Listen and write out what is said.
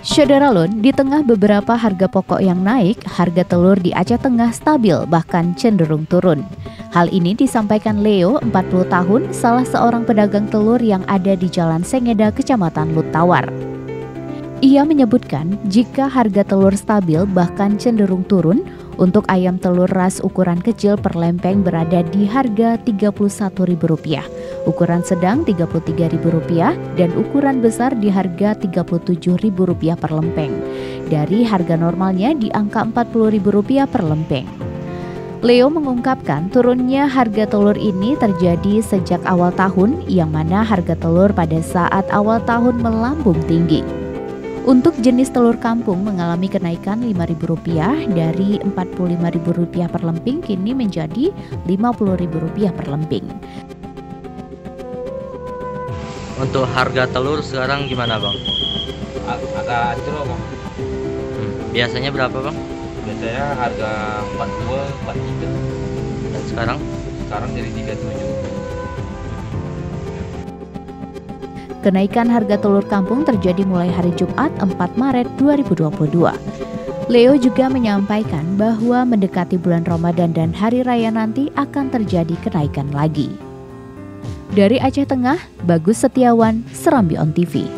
Syederalun, di tengah beberapa harga pokok yang naik, harga telur di Aceh Tengah stabil bahkan cenderung turun. Hal ini disampaikan Leo, 40 tahun, salah seorang pedagang telur yang ada di Jalan Sengeda, Kecamatan Luttawar. Ia menyebutkan jika harga telur stabil bahkan cenderung turun, untuk ayam telur ras ukuran kecil per lempeng berada di harga Rp31.000, ukuran sedang Rp33.000, dan ukuran besar di harga Rp37.000 per lempeng. Dari harga normalnya di angka Rp40.000 per lempeng. Leo mengungkapkan turunnya harga telur ini terjadi sejak awal tahun, yang mana harga telur pada saat awal tahun melambung tinggi. Untuk jenis telur kampung mengalami kenaikan Rp5.000 dari Rp45.000 per lemping kini menjadi Rp50.000 per lemping. Untuk harga telur sekarang gimana, Bang? Agak anjlok, Bang. Biasanya berapa, Bang? Biasanya harga 42, 43. Dan sekarang? Sekarang jadi 37. Kenaikan harga telur kampung terjadi mulai hari Jumat 4 Maret 2022. Leo juga menyampaikan bahwa mendekati bulan Ramadan dan Hari Raya nanti akan terjadi kenaikan lagi. Dari Aceh Tengah, Bagus Setiawan, Serambi On TV.